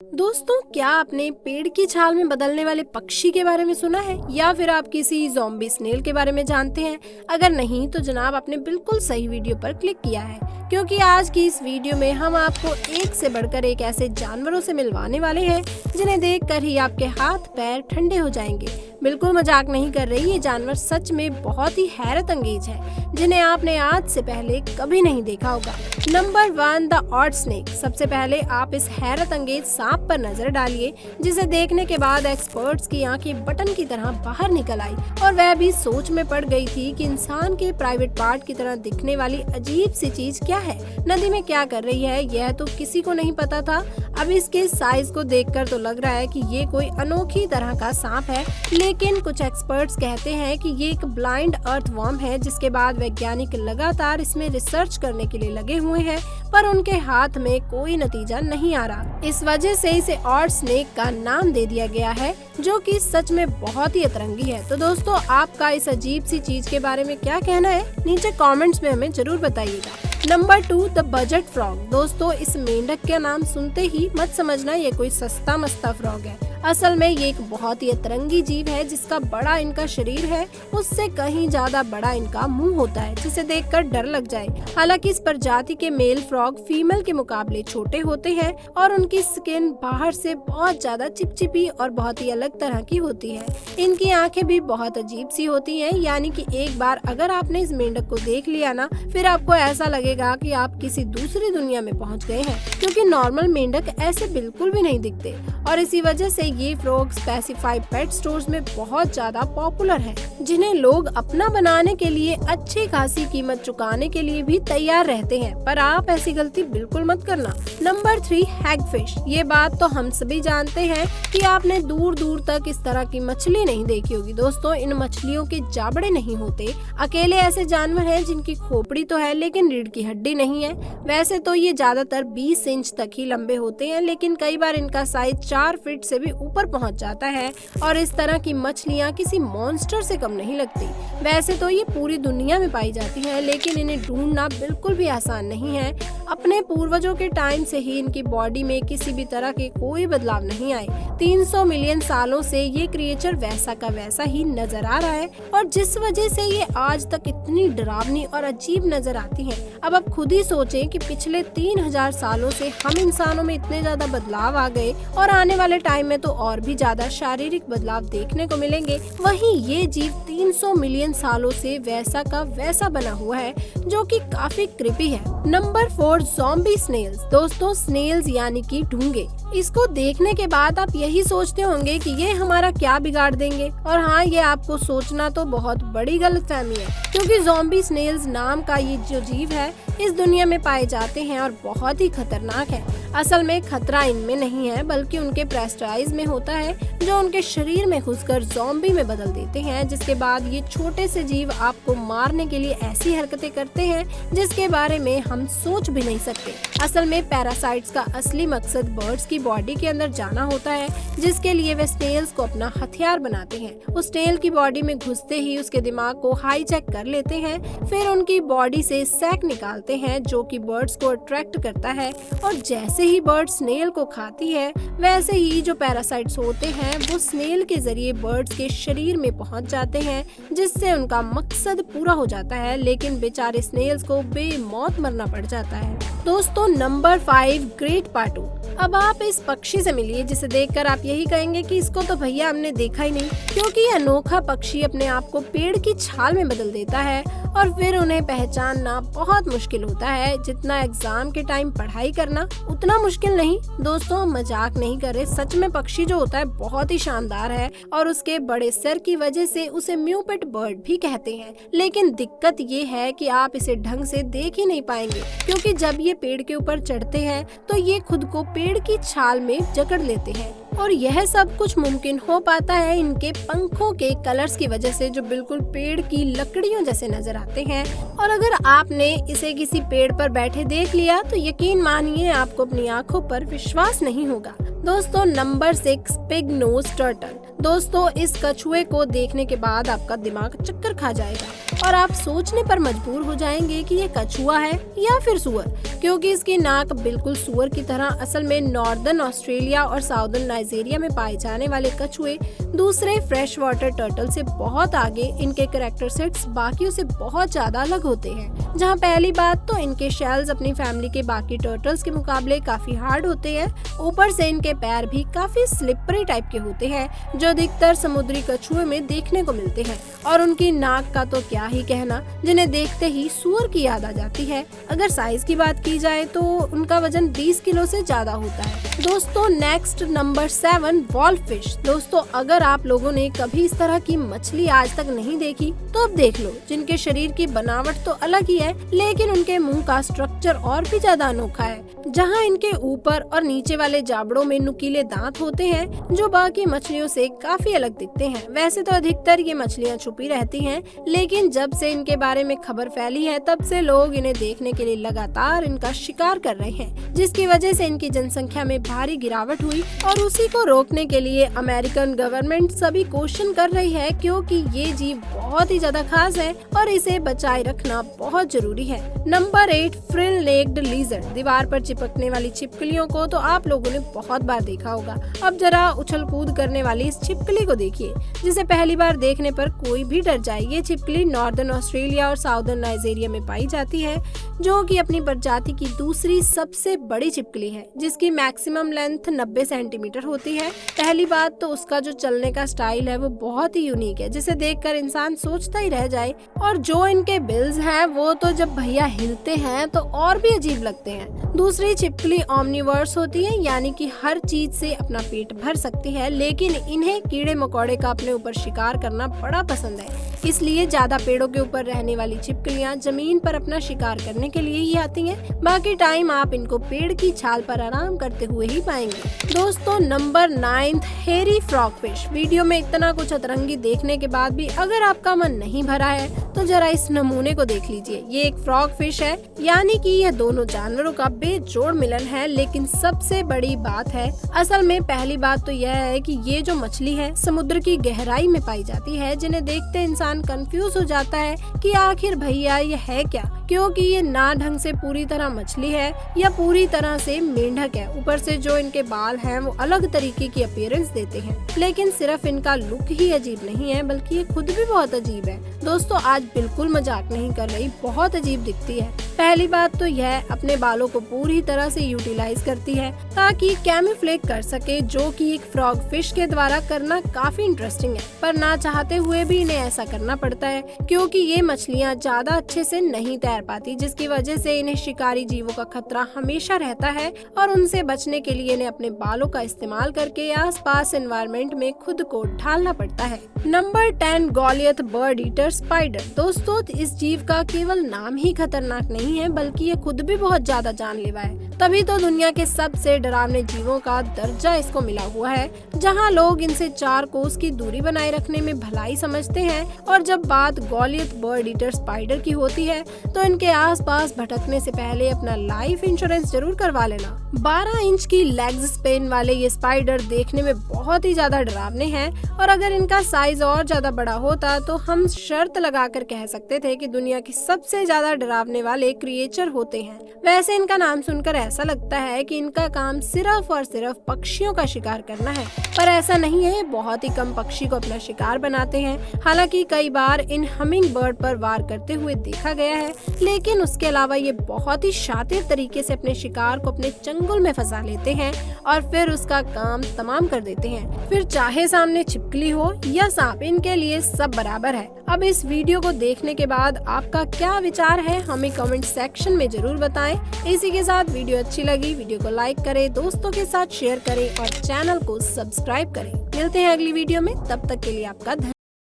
दोस्तों, क्या आपने पेड़ की छाल में बदलने वाले पक्षी के बारे में सुना है या फिर आप किसी ज़ॉम्बी स्नेल के बारे में जानते हैं? अगर नहीं तो जनाब आपने बिल्कुल सही वीडियो पर क्लिक किया है, क्योंकि आज की इस वीडियो में हम आपको एक से बढ़कर एक ऐसे जानवरों से मिलवाने वाले हैं जिन्हें देखकर ही आपके हाथ पैर ठंडे हो जाएंगे। बिल्कुल मजाक नहीं कर रही, ये जानवर सच में बहुत ही हैरत अंगेज है जिन्हें आपने आज से पहले कभी नहीं देखा होगा। Number 1, the odd snake. सबसे पहले आप इस हैरत अंगेज सांप पर नजर डालिए, जिसे देखने के बाद एक्सपर्ट्स की आंखें बटन की तरह बाहर निकल आई और वह भी सोच में पड़ गई थी कि इंसान के प्राइवेट पार्ट की तरह दिखने वाली अजीब सी चीज क्या है, नदी में क्या कर रही है, यह तो किसी को नहीं पता था। अब इसके साइज को देखकर तो लग रहा है कि ये कोई अनोखी तरह का सांप है, लेकिन कुछ एक्सपर्ट्स कहते हैं कि ये एक ब्लाइंड अर्थवर्म है। जिसके बाद वैज्ञानिक लगातार इसमें रिसर्च करने के लिए लगे हुए हैं, पर उनके हाथ में कोई नतीजा नहीं आ रहा। इस वजह से इसे ऑड स्नेक का नाम दे दिया गया है, जो कि सच में बहुत ही अतरंगी है। तो दोस्तों, आपका इस अजीब सी चीज के बारे में क्या कहना है, नीचे कमेंट्स में हमें जरूर बताइएगा। Number 2, the budget frog. दोस्तों, इस मेंढक का नाम सुनते ही मत समझना ये कोई सस्ता मस्ता फ्रॉग है। असल में ये एक बहुत ही अतरंगी जीव है, जिसका बड़ा इनका शरीर है उससे कहीं ज्यादा बड़ा इनका मुंह होता है, जिसे देखकर डर लग जाए। हालांकि इस प्रजाति के मेल फ्रॉग फीमेल के मुकाबले छोटे होते हैं और उनकी स्किन बाहर से बहुत ज्यादा चिपचिपी और बहुत ही अलग तरह की होती है। इनकी आंखें भी बहुत अजीब सी होती हैं, यानी कि एक बार अगर आपने इस मेंढक को देख लिया ना, फिर आपको ऐसा लगेगा कि आप किसी दूसरी दुनिया में पहुंच गए हैं, क्योंकि नॉर्मल मेंढक ऐसे बिल्कुल भी नहीं दिखते। और इसी वजह से ये फ्रॉग स्पेसिफाइड पेट स्टोर्स में बहुत ज्यादा पॉपुलर है, जिन्हें लोग अपना बनाने के लिए अच्छी खासी कीमत चुकाने के लिए भी तैयार रहते हैं। पर आप ऐसी गलती बिल्कुल मत करना। Number 3, hagfish. ये बात तो हम सभी जानते हैं कि आपने दूर दूर तक इस तरह की मछली नहीं देखी होगी। दोस्तों, इन मछलियों के जाबड़े नहीं होते। अकेले ऐसे जानवर हैं जिनकी खोपड़ी तो है लेकिन रीढ़ की हड्डी नहीं है। वैसे तो ये ज्यादातर 20 इंच तक ही लंबे होते हैं, लेकिन कई बार इनका साइज 4 फीट से भी ऊपर पहुंच जाता है और इस तरह की मछलियां किसी मॉन्स्टर से कम नहीं लगती। वैसे तो ये पूरी दुनिया में पाई जाती हैं, लेकिन इन्हें ढूंढना बिल्कुल भी आसान नहीं है। अपने पूर्वजों के टाइम से ही इनकी बॉडी में किसी भी तरह के कोई बदलाव नहीं आए। 300 मिलियन सालों से ये क्रिएचर वैसा का वैसा ही नजर आ रहा है, और जिस वजह से ये आज तक इतनी डरावनी और अजीब नजर आती हैं। अब आप खुद ही सोचें कि पिछले 3000 सालों से हम इंसानों में इतने ज्यादा बदलाव आ गए और आने वाले टाइम में तो और भी ज्यादा शारीरिक बदलाव देखने को मिलेंगे। वहीं ये जीव 300 मिलियन सालों से वैसा का वैसा बना हुआ है, जो कि काफी क्रिपी है। Number 4, zombie snails. दोस्तों, स्नेल्स यानी कि ढूंगे। इसको देखने के बाद आप यही सोचते होंगे कि ये हमारा क्या बिगाड़ देंगे, और हाँ, ये आपको सोचना तो बहुत बड़ी गलतफहमी है, क्योंकि ज़ॉम्बी स्नेल्स नाम का ये जो जीव है इस दुनिया में पाए जाते हैं और बहुत ही खतरनाक है। असल में खतरा इनमें नहीं है, बल्कि उनके प्रेस्टाइज में होता है, जो उनके शरीर में घुसकर ज़ॉम्बी में बदल देते हैं, जिसके बाद ये छोटे से जीव आपको मारने के लिए ऐसी हरकतें करते हैं जिसके बारे में हम सोच भी नहीं सकते। असल में पैरासाइट्स का असली मकसद बर्ड्स की बॉडी के अंदर जाना होता है, जिसके लिए वे स्नेल्स को अपना हथियार बनाते हैं। उस स्नेल की बॉडी में घुसते ही उसके दिमाग को हाईजैक कर लेते हैं, फिर उनकी बॉडी से सैक निकालते हैं, जो कि बर्ड्स को अट्रैक्ट करता है, और जैसे ही बर्ड स्नेल को खाती है, वैसे ही जो पैरासाइट्स होते हैं वो स्नेल के जरिए बर्ड्स के शरीर में पहुंच जाते हैं, जिससे उनका मकसद पूरा हो जाता है, लेकिन बेचारे स्नेल्स को बेमौत मरना पड़ जाता है। दोस्तों, नंबर 5, ग्रेट पाटू। अब आप इस पक्षी से मिलिए, जिसे देखकर आप यही कहेंगे कि इसको तो भैया हमने देखा ही नहीं, क्योंकि ये अनोखा पक्षी अपने आप को पेड़ की छाल में बदल देता है और फिर उन्हें पहचानना बहुत मुश्किल होता है। जितना एग्जाम के टाइम पढ़ाई करना उतना मुश्किल नहीं। दोस्तों, हम मजाक नहीं कर रहे, सच में पक्षी जो होता है बहुत ही शानदार है, और उसके बड़े सर की वजह से उसे म्यूपेट बर्ड भी कहते हैं। लेकिन दिक्कत ये है कि आप इसे ढंग से देख ही नहीं पाएंगे, क्योंकि जब ये पेड़ के ऊपर चढ़ते हैं तो ये खुद को पेड़ की छाल में जकड़ लेते हैं, और यह सब कुछ मुमकिन हो पाता है इनके पंखों के कलर्स की वजह से, जो बिल्कुल पेड़ की लकड़ियों जैसे नजर आते हैं। और अगर आपने इसे किसी पेड़ पर बैठे देख लिया तो यकीन मानिए आपको अपनी आंखों पर विश्वास नहीं होगा। दोस्तों, नंबर 6, पिग नोज टर्टल। दोस्तों, इस कछुए को देखने के बाद आपका दिमाग चक्कर खा जाएगा। और आप सोचने पर मजबूर हो जाएंगे कि ये कछुआ है या फिर सुअर, क्योंकि इसकी नाक बिल्कुल सुअर की तरह। असल में नॉर्दर्न ऑस्ट्रेलिया और साउदर्न नाइजीरिया में पाए जाने वाले कछुए दूसरे फ्रेश वाटर टर्टल से बहुत आगे इनके कैरेक्टरिस्टिक्स बाकियों से बहुत ज्यादा अलग होते हैं। जहां पहली बात तो इनके शेल्स अपनी फैमिली के बाकी टर्टल्स के मुकाबले काफी हार्ड होते हैं। ऊपर से इनके पैर भी काफी स्लिपरी टाइप के होते हैं जो अधिकतर समुद्री कछुए में देखने को मिलते हैं। और उनकी नाक का तो क्या ही कहना, जिन्हें देखते ही सुअर की याद आ जाती है। अगर साइज की बात की जाए तो उनका वजन 20 किलो से ज्यादा होता है। दोस्तों नेक्स्ट नंबर 7 वॉल्फ फिश। दोस्तों अगर आप लोगों ने कभी इस तरह की मछली आज तक नहीं देखी तो अब देख लो। जिनके शरीर की बनावट तो अलग ही है, लेकिन उनके मुंह का स्ट्रक्चर और भी ज्यादा अनोखा है। जहां इनके ऊपर और नीचे वाले जाबड़ों में नुकीले दांत होते हैं जो बाकी मछलियों से काफी अलग दिखते हैं। वैसे तो अधिकतर ये मछलियां छुपी रहती हैं, लेकिन जब से इनके बारे में खबर फैली है तब से लोग इन्हें देखने के लिए लगातार इनका शिकार कर रहे हैं, जिसकी वजह से इनकी जनसंख्या में भारी गिरावट हुई। और उसी को रोकने के लिए अमेरिकन गवर्नमेंट सभी कोशिश कर रही है, क्योंकि ये जीव बहुत ही ज्यादा खास है और इसे बचाए रखना बहुत जरूरी है। Number 8 frill necked lizard. दीवार पर चिपकने वाली छिपकलियों को तो आप लोगों ने बहुत बार देखा होगा। अब जरा उछल कूद करने वाली इस छिपकली को देखिए, जिसे पहली बार देखने पर कोई भी डर जाए। ये छिपकली नॉर्दर्न ऑस्ट्रेलिया और साउदर्न नाइजीरिया में पाई जाती है, जो कि अपनी प्रजाति की दूसरी सबसे बड़ी छिपकली है, जिसकी मैक्सिमम लेंथ 90 सेंटीमीटर होती है। पहली बात तो उसका जो चलने का स्टाइल है वो बहुत ही यूनिक है, जिसे देखकर इंसान सोचता ही रह जाए। और जो इनके बिल्स हैं वो तो जब भैया हिलते हैं तो और भी अजीब लगते हैं। दूसरी छिपकली ओमनिवर्स होती है, यानी कि हर चीज से अपना पेट भर सकती है, लेकिन इन्हें कीड़े मकोड़े का अपने ऊपर शिकार करना बड़ा पसंद है। इसलिए ज्यादा पेड़ों के ऊपर रहने वाली छिपकलियां जमीन पर अपना शिकार करने के लिए ही आती हैं। बाकी टाइम आप इनको पेड़ की छाल पर आराम करते हुए ही पाएंगे। दोस्तों नंबर 9 हेरी फ्रॉग फिश। वीडियो में इतना कुछ अतरंगी देखने के बाद भी अगर आपका मन नहीं भरा है तो जरा इस नमूने को देख लीजिए। ये एक फ्रॉग फिश है, यानी कि यह दोनों जानवरों का बेजोड़ मिलन है। लेकिन सबसे बड़ी बात है, असल में पहली बात तो यह है कि ये जो मछली है समुद्र की गहराई में पाई जाती है, जिन्हें देखते इंसान कंफ्यूज हो जाता है कि आखिर भैया ये है क्या, क्योंकि ये ना ढंग से पूरी तरह मछली है या पूरी तरह से मेंढक है। ऊपर से जो इनके बाल हैं वो अलग तरीके की अपीयरेंस देते हैं। लेकिन सिर्फ इनका लुक ही अजीब नहीं है, बल्कि ये खुद भी बहुत अजीब है। दोस्तों आज बिल्कुल मजाक नहीं कर रही, बहुत अजीब दिखती है। पहली बात तो यह अपने बालों को पूरी तरह से यूटिलाइज करती है ताकि कैमोफ्लेज कर सके, जो कि एक फ्रॉग फिश के द्वारा करना काफी इंटरेस्टिंग है। पर ना चाहते हुए भी इन्हें ऐसा करना पड़ता है, क्योंकि ये मछलियाँ ज्यादा अच्छे से नहीं तैर पाती, जिसकी वजह से इन्हें शिकारी जीवों का खतरा हमेशा रहता है। और उनसे बचने के लिए इन्हें अपने बालों का इस्तेमाल करके आसपास एनवायरनमेंट में खुद को ढालना पड़ता है। Number 10 Goliath bird eater spider. दोस्तों इस जीव का केवल नाम ही खतरनाक नहीं है, बल्कि ये खुद भी बहुत ज्यादा जानलेवा है। तभी तो दुनिया के सबसे डरावने जीवों का दर्जा इसको मिला हुआ है। जहां लोग इनसे 4 कोस की दूरी बनाए रखने में भलाई समझते हैं, और जब बात गोलियथ बर्ड ईटर स्पाइडर की होती है तो इनके आसपास भटकने से पहले अपना लाइफ इंश्योरेंस जरूर करवा लेना। 12 इंच की लेग स्पेन वाले ये स्पाइडर देखने में बहुत ही ज्यादा डरावने हैं, और अगर इनका साइज और ज्यादा बड़ा होता तो हम शर्त लगाकर कह सकते थे कि दुनिया की सबसे ज्यादा डरावने वाले क्रिएचर होते हैं। वैसे इनका नाम सुनकर ऐसा लगता है कि इनका काम सिर्फ और सिर्फ पक्षियों का शिकार करना है, पर ऐसा नहीं है। बहुत ही कम पक्षी को अपना शिकार बनाते हैं। हालांकि कई बार इन हमिंग बर्ड पर वार करते हुए देखा गया है, लेकिन उसके अलावा ये बहुत ही शातिर तरीके से अपने शिकार को अपने चंगुल में फंसा लेते हैं और फिर उसका काम तमाम कर देते हैं। फिर चाहे सामने छिपकली हो या सांप, इनके लिए सब बराबर है। अब इस वीडियो को देखने के बाद आपका क्या विचार है हमें कमेंट सेक्शन में जरूर बताएं। इसी के साथ वीडियो अच्छी लगी वीडियो को लाइक करें, दोस्तों के साथ शेयर करें और चैनल को सब्सक्राइब करें। मिलते हैं अगली वीडियो में, तब तक के लिए आपका धन्यवाद।